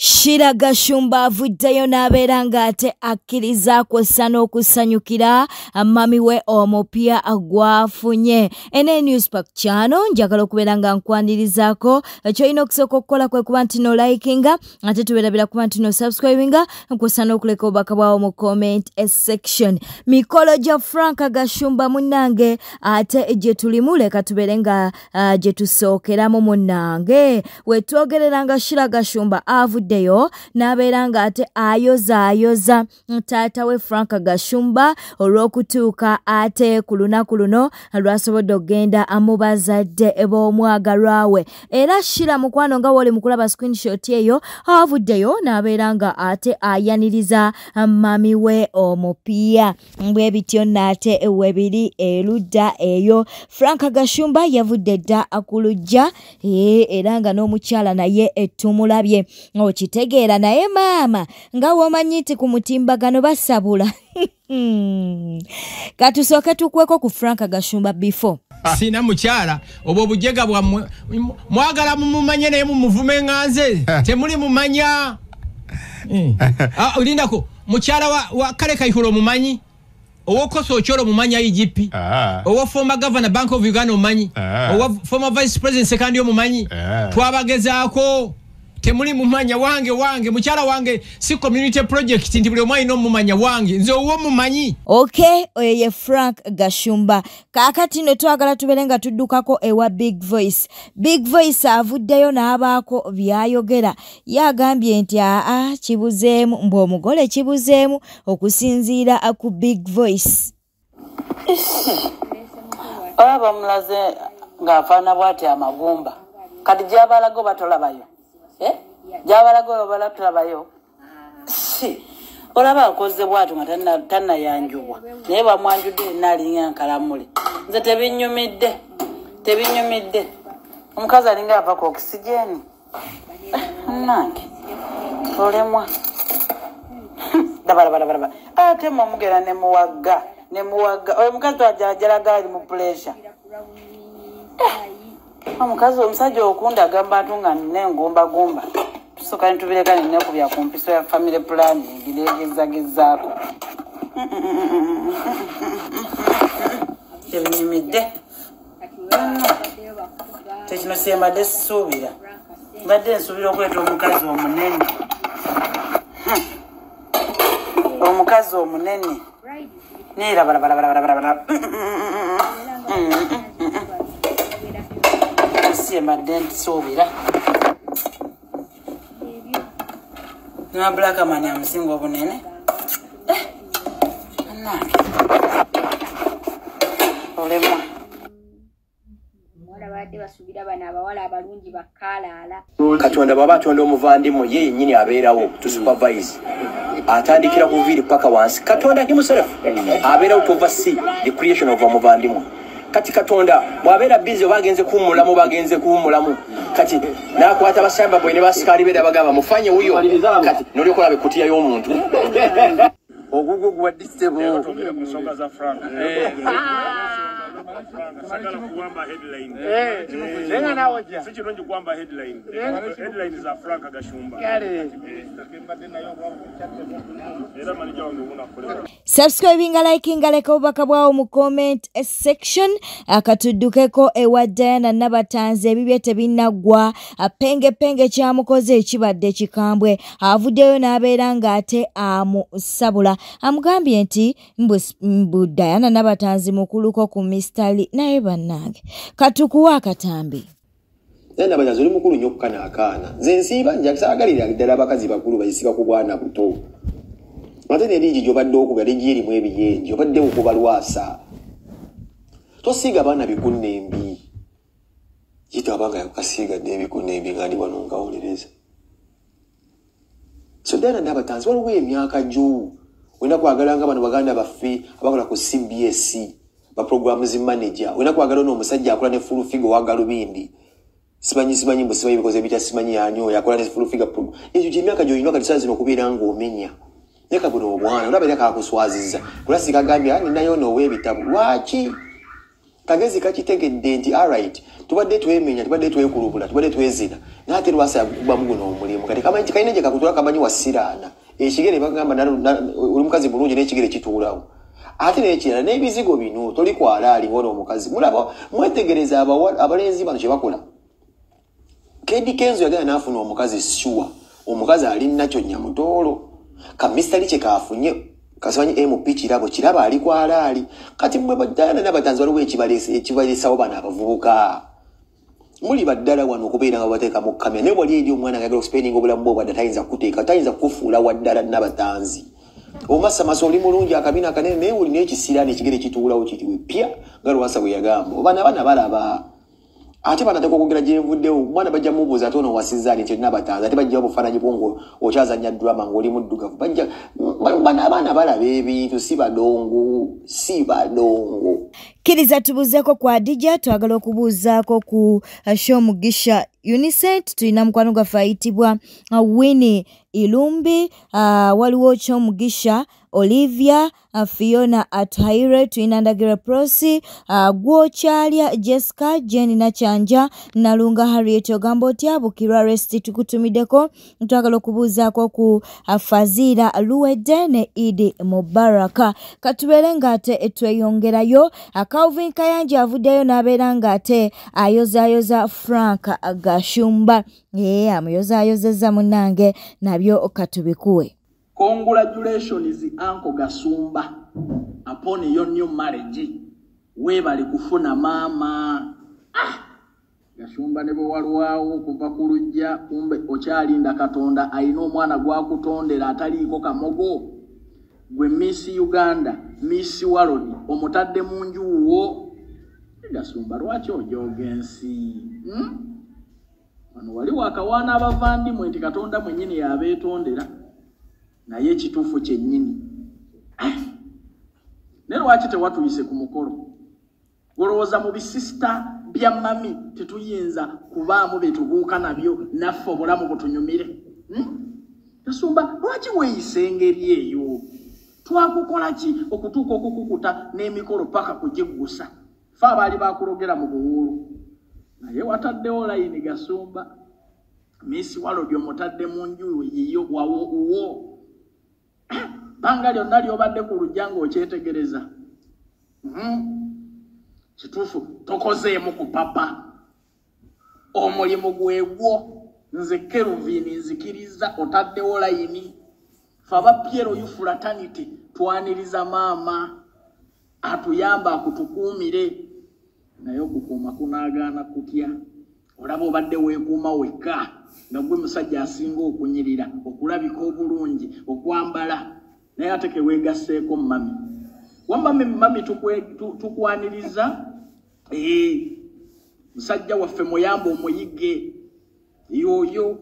Shira Gashumba avuddeyo n'abeera ng'ate akkiriza kw'ossa n'okusanyukira mami we omupya agwafunye. Ene Newspack channel njagala okubeera nga nkwanirizaako ky'olina okusooka okukola kwe kuba nti no likinga ate tubeerabira kuba nti no subscribinga kw'ossa n'okuleka obubaka bwawo mu comment section. Mikolo gya Frank Gashumba munnange ate gye tulimu leka tubeere nga gye tusookeramu munnange. Wetwogerera nga Shira Gashumba avuddeyo n'abeera nga ate ayoza taata we Frank Gashumba olw'okutuuka ate ku lunaku luno lwasobodde okugenda mu bazadde b'omwagalwa we. Era Shira mukwano nga woli mukulaba screenshot eyo avuddeyo n'abeera nga ate ayaniriza mami we omupya. Bwe bityo n'ate webiri erudda eyo. Frank Gashumba yavudde dda ku luggya era nga n'omukyala naye tumulabye. Okitegeera naye maama nga womanyi nti ku mutimbagano basabula. Katusooke tukweko ku Frank Gashumba before. Sina mukyala obo obujega bwa mwagala mumumanye naye mumuvume nganze temuli mumanya. Olindako mukyala wa kale Kayihura mumanyi owo Koso Okyolo mumanya IGP owo former governor Bank of Uganda mumanyi owo former vice president second yo mumanyi twabagezaako temuli mumanya wange mukyala wange si community project ndi buli omwayi no mumanya wange nze owo mumanyi. Okay, oye Frank Gashumba kakati no twagala tubeere nga tuddukako ewa Big Voice. Big Voice avuddeyo n'abaako byayogera yagambye nti kibuzeemu mbu omugole kibuzeemu okusinziira ku Big Voice. Olaba mulaze ng'afaana bw'ati amagumba kati gy'abalago batolabayo. Gy'abalago balatulabayo. Olaba akoze bwatu nga tannayanjubwa naye bamwanjudde n'alinga nkalamule. Nze tebinyumidde omukazi alinga ava ku oxygen nange olemwa dabala ate mumugera ne muwagga oyo mukazi twajalaga ali mu pressure. Omukazi omusajja okunda agamba atunga n'engumba tusooka nitubireka nenekubya ku mpiso ya family planning giregezagezaako tebinyumidde tekino siembadde sisuubira mbadde nsuubira okweta omukazi omunene neera balabala siembadde nsuubira na black man amusinga obunene nange olemwa Katonda baba atonda omuvandimu ye yennyini abeerawo to supervise atandikira ku viri paka wansi. Katonda himself abeerawo to oversee the creation of omuvandimu. Kati Katonda bwabeera busy bagenze kuwumulamu kati nakwata basamba bwe ne basikali beda bagamba mufanye huyo kati noli okola bekutiya y'omuntu ogugu gwadisebo tongera ku nsonga za Frank sagala kuwamba headline Nenga nawoja si kirungi kuwamba headline za Frank Gashumba era manija wange unakolera Subscribinga, likinga, leka obubaka bwawo mu comment section. Akatuddukeko ewa Diana Nabatanzi ebibye tebinnagwa penge kyamukoze ekibadde kikambwe avuddeyo n'abeera ng'ate amusabula amugambye nti mbu Diana Nabatanzi mukuluko ku mistali naye bannange katukuwa akatambi. Diana Nabatanzi oli mukulu nnyo okukaanaakaana nze nsiiba njakusaagalira ddala abakazi bakulu bayisiba ku bwana buto. Ate n'eringi gy'obadde okuba ligyerimu ebiyenje obadde okubalwasa tosiiga baana bikunnembi yita abanga yakasiigadde ebikunnembi nga ndi wano ngawolereza. So Diana Nabatanzi waliwo emyaka gyo olina kwagalanga bano baganda baffe abakola ku CBS baprograms manager olina kwagala n'omusajja akola ne full figure wa Galubindi simanyi mbu simanyi bikoze ebita simanyi yanyo akola ne full figure program ekyo gy'emyaka gy'olina kati saa zino okubeera ng'omenya. Neka buno obwana olabera kakuswaziza kulasika gambya ninayo nowe ebitabu lwaki kagezi kakitegedde nti alright tubadde twemenya tubadde twekulubula tubadde twezina nate lwasa kuba muguno omulimu kati kama kayine je kakutula kamanyi wasirana ekigere bagamba uli mukazi bulungi n'ekigere kituulawo ate n'ekirala n'ebizigo bino toli kwalaali ng'ono omukazi mulaba mwetegereza abalenzi bano kye bakola Kedi Kenzo yagana n'afuna omukazi sure omukazi ali nakyo nyamutoolo kamisitali kye kaafunye kasanyi MP kirabo ali kwalaali kati mwe badana n'abatanzi waliwo ekibaleesawo bano abavubuka muli baddala wano okubeera nga bateeka mu kamera ne wali eri omwana agagala okuspendinga obulamu bwo bwadde tayinza kuteeka tayinza kufuula waddala n'abatanzi omasamasa oli mulungi akabina akanene naye olina ekisira n'ekigere kituulawo kitiwe pya nga Lwasa bwe yagamba oba n'abaana balaba ate banateka okwogera gye nvuddewo omwana bajja mubuuza ate ono wasizaani nti olina abatanzi ate bajjawo bufaananyi bwo okyazanya drama ng'oli muddugavu abaana balaba ebintu si badongo Kiriza tubuzeeko kwa Adija twagala okubuuzaako ku show Mugisha Unicent tulina mukwano gwaffe ayitibwa Winnie Ilumbi waliwo kyo Mugisha Olivia Fiona Ataire tulina Ndagira Prosi Gwokyalya Jessica Jenny Nachanja Nalunga Harriet ogamba otya Bukirwa Rest tukutumiddeko twagala okubuuzaako ku Fazira Luwedde ne Idi Mubaraka katubeere ng'ate tweyongerayo Calvin Kayanja avuddeyo n'abeera ng'ate ayozayoza Frank Gashumba amuyozaayozezza munnange nabyo katubikuwe. Congratulations Uncle Gasumba upon your new marriage. Webali kufuna mama. Gashumba ne bwe walwawo kuva ku lujja kumbe okyalinda Katonda ayina omwana gwakutondera ataliiko kamogo. Gwe Miss Uganda, Miss World, omutadde mu njuwo. Gasumba lwaki ojogensi? Wano wali wakawaana abavandimwe nti Katonda mwennyini yabeetondera. Naye ekituufu kyennyini ne lwaki tewatuyise ku mukolo olowooza mu bisisita bya mami tetuyinza kubaamu betubuuka nabyo naffe obulamu butunyumire Gasumba lwaki weeyise engeri eyo twakukola ki okutuuka okukukuta n'emikolo paka kugiggusa fe abaali bakulogera mu buwuulu naye wataddewo layini Gasumba Miss World omutadde mu nju yiyo wawo banga lyonna lyobadde ku lujja ng'okyetegereza kituufu tokozeemu ku papa omulimu gwegwo nze Kelvin nzikiriza otaddewo layini fe aba Piero Youth Fraternity twaniriza maama atuyamba akutukuumire naye okukuuma kunaagaana kutya olaba obadde weekuuma wekka nga gwe musajja asinga okunyirira okulabika obulungi okwambala naye ate keweegasseeko mami mami tukwaniriza musajja waffe muyamba omuyige yoyo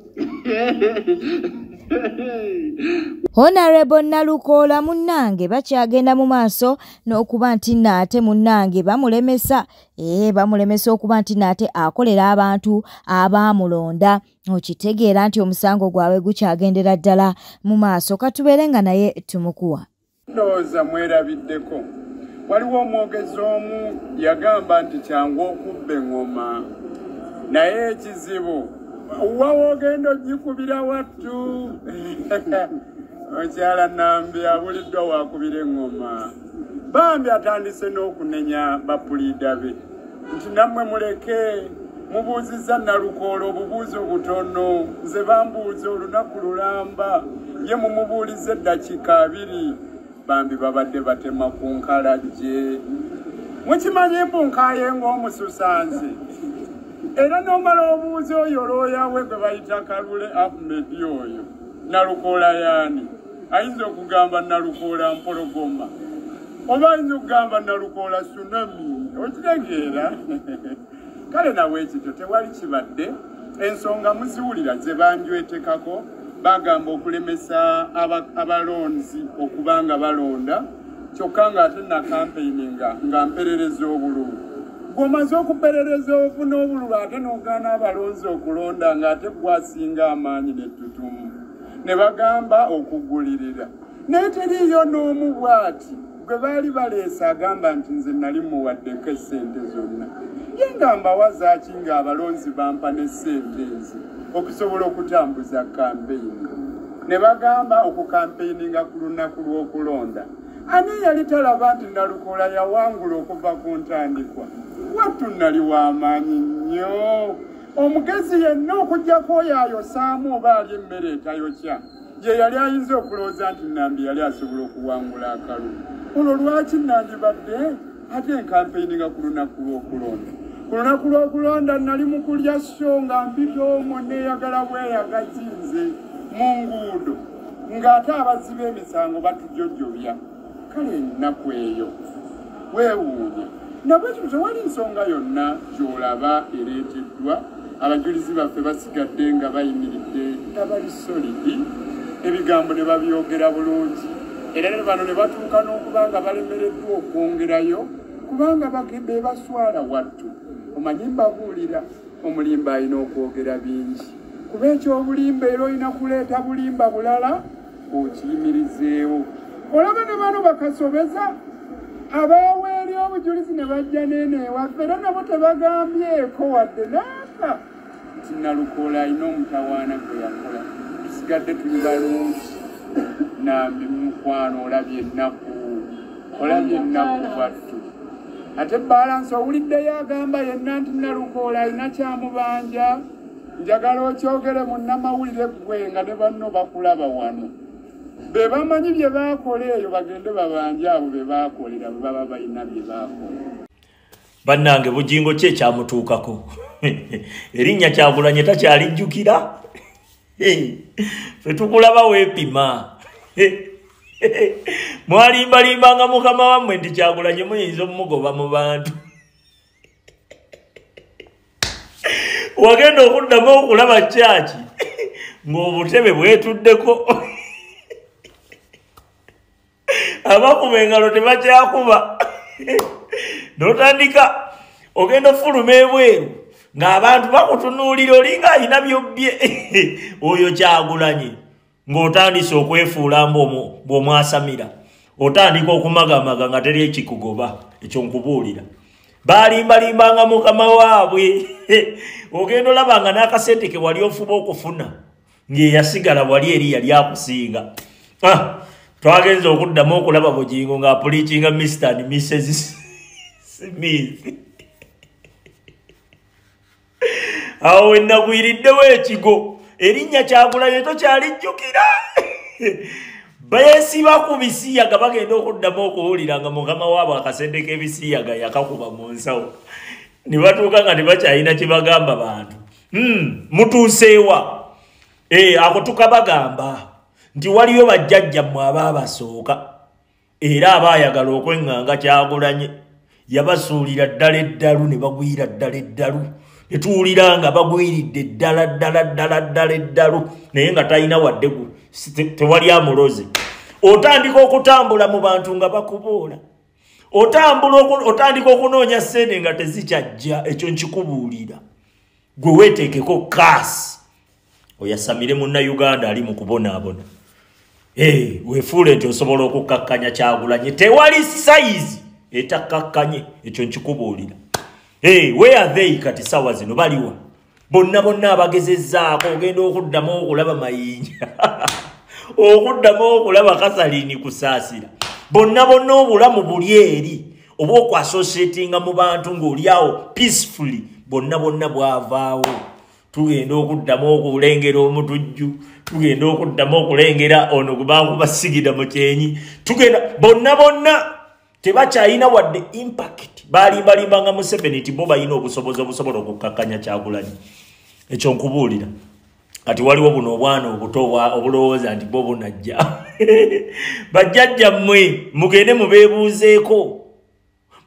Honorable Nalukoola munnange bakyagenda mu maaso n'okuba nti naate munnange bamulemesa okuba nti naate akolera abantu abaamulonda okitegeera nti omusango gwabwe gukyagendera ddala mu maaso katubeere nga naye tumukuwa ndowooza mwerabiddeko waliwo omwogezi omu yagamba nti kyangu okubba eŋŋoma naye ekizibu wawogenda ogikubira wattu okyala Nambi abuliddwa wakubira eŋŋoma bambi atandise n'okunenya bapuliida be nti nammwe muleke mubuuzizza Nalukoola obubuuzi obutono nze bambuuza olunaku lulamba ye mumubuuliza eddakiika 2 bambi babadde batema ku nkalajje mukimanyi mbunkaaye ng'omususanze era n'omala obuuzi oyo looyawe gwe bayita Kalule Ahmed oyo Nalukoola yaani ayinza okugamba Nalukoola mpologoma oba ayinza okugamba Nalukoola tsunami okitegeera kale nawe ekityo tewali kibadde ensonga muziwulira ze banjwetekako bagamba okulemesa abalonzi okubanga balonda kyokka nga ate nakampeininga nga mperereza obululu gwomaze okuperereza ofuna obululu ate n'ogaana abalonzi okulonda ng'ate gwasinga amaanyi n'ettutumu ne bagamba okugulirira naye teriyo n'omu bw'ati gwe baali baleesa agamba nti nze nali muwaddeko essente zonna ye nga mbawazaaki ng'abalonzi bampa n'essente ezi okusobola okutambuza kampeyini ne bagamba okukampeyinga ku lunaku lw'okulonda ani yali talaba nti Nalukoola yawangula okuva ku ntandikwa wattu nali w'amaanyi nnyo omugezi yenna okuggyako oyo ayosaamu oba ali emmere etayokya ye yali ayinza okulowooza nti Nambi yali asobola okuwangula akalulu olwo lwaki nandibadde ate enkampeyinga ku lunaku lw'okulonda ku lunaku lw'okulonda nali mu kulya so nga mpita omwo neeyagala bweyagazi nze mu nguudo ng'ate abazzi b'emisango batujojjobya kale ennaku eyo weewuunya nabwekyo tewali nsonga yonna gy'olaba ereeteddwa abajulizi baffe basigadde nga bayimiridde nga bali solidi ebigambo ne babyogera bulungi era ne bano ne batuuka n'okuba nga balemereddwa okwongerayo kubanga be baswala wattu omanyi mbabuulira omulimba alina okwogera bingi kuba ekyobulimba era olina kuleeta bulimba bulala okiyimirizeewo olaba ne bano bakasobeza abaweeri obujulizi ne bajja neenewaffe era nabo tebagambyeko wadde naaka nti Nalukoola alina omutawaana gwe yakola tusigadde tuli balungi Nambi mukwano olabye ennaku wattu ate balansi owuliddeyo agamba yenna nti Nalukoola alina kyamubanja njagala okyogere mu nnamawulire gwe nga ne banno bakulaba wano be bamanyi bye baakola eyo bagende babanje abo be baakolera bwe baba balina bye baakola bannange bugingo kye kyamutuukako erinnya Kyagulanyi takyalijjukira fe tukulaba weepima mwalimbalimbanga mukama wammwe nti Kyagulanyi muyinza omumugoba mu bantu wagenda okuddamu okulaba kyaki ng'obutebe bwetuddeko abakuba engalo tebakyakuba n'otandika ogenda ofuluma ebweru ng'abantu bakutunuulira olinga alina byobbye oyo Kyagulanyi ng'otandise okwefuula bw'omwasamira otandika okumagamaga nga teri ekikugoba ekyo nkubuulira balimbalimbanga mukama waabwe ogenda olabanga n'akasente ke wali ofuba okufuna ng'eyasigala wali eri yali akusinga twagenza okuddamu okulaba bugingo ng'apuliikinga Mr. and Mrs. Smith awo wenagwiriddewo ekigo erinnya Kyagulanyi tokyalijjukira beesiba ku bisiyaga bagenda okuddamu okuwulira nga mukama waabwe akasente k'ebisiyaga yakakuba mu nsawo ne batuuka nga tebakyalina kye bagamba bantu mutuuseewa ako tukabagamba nti waliyo bajjajjammwe abaabasooka era abaayagala okweŋŋanga Kyagulanyi yabasuulira ddala eddalu ne bagwira ddala eddalu ne tuwulira nga bagwiridde ddala eddalu naye nga talina wadde tewali amuloze otandika okutambula mu bantu nga bakuboola otandika okunoonya ssente nga tezikyajja ekyo nkikubuulira gwe weeteekeko kaasi oyasamire munnayuganda ali mu kubonaabona weefuule nti osobola okukkakkanya Kyagulanyi tewali sayizi etakkakkanye ekyo nkikubuulira where are they kati sawa zino baliwa bonna abagezezzaako ogenda okuddamu okulaba mayinja okuddamu okulaba Kasaliini kusaasira bonna obulamu buli eri oba okwassociatinga mu bantu ng'oliawo peacefully bonna bwavaawo tugenda okuddamu okulengera omutujju tugenda okuddamu okulengera ono gwe bakubasigida mu kyenyi tugenda bonna tebakyalina wadde impact balimbalimbanga Museveni nti bo balina obusobozi obusobola okukkakkanya Kyagulanyi ekyo nkubuulira kati waliwo buno obwana obuto obulowooza nti bo bunajja bajjajjammwe mugende mubeebuuzeeko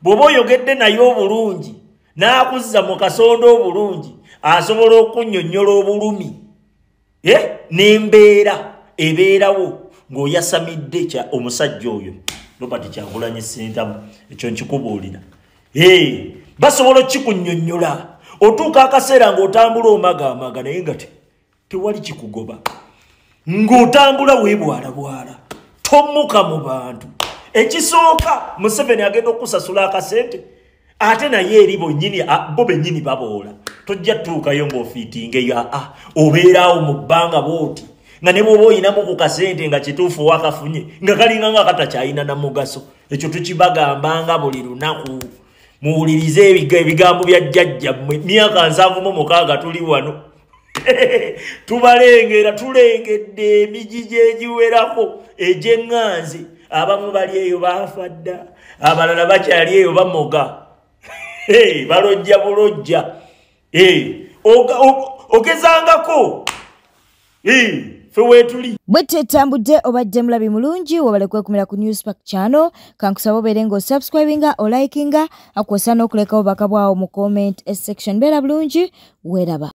bw'oba oyogedde naye obulungi n'akuzza mu kasondo obulungi asobola okunnyonnyola obulumi n'embeera ebeerawo ng'oyasamidde omusajja oyo Robert Kyagulanyi Ssentamu ekyo nkikubuulira basobola okikunnyonnyola otuuka akaseera ng'otambula omagamaga naye nga tewali kikugoba ng'otambula weebwalabwala tomuka mu bantu ekisooka Museveni agenda okusasula akasente ate naye eribo nyini bobe nyini baboola tojja tuukayo ng'ofiitinge ya obeeraawo mu bbanga booti nga ne bw'oba oyinamu ku kasente nga kituufu wakafunye nga kalinga nga katakyayina na mugaso ekyo tukibagambanga buli lunaku muwulirize ebigambo bya jjajja mmwe myaka 76 tuli wano tubalengera tulengedde emijiji egiwerako egy'eŋŋanzi abamu bali eyo baafadda abalala bakyali eyo bamoga balojja bulojja ogezangako fe weetuli bwete tambudde obadde mulabi mulungi wabale kwekumira ku Newspack channel kankusaba obeere ng'osubscribinga olikinga akwasa n'okulekawo baka bwawo mu comment section beera bulungi weeraba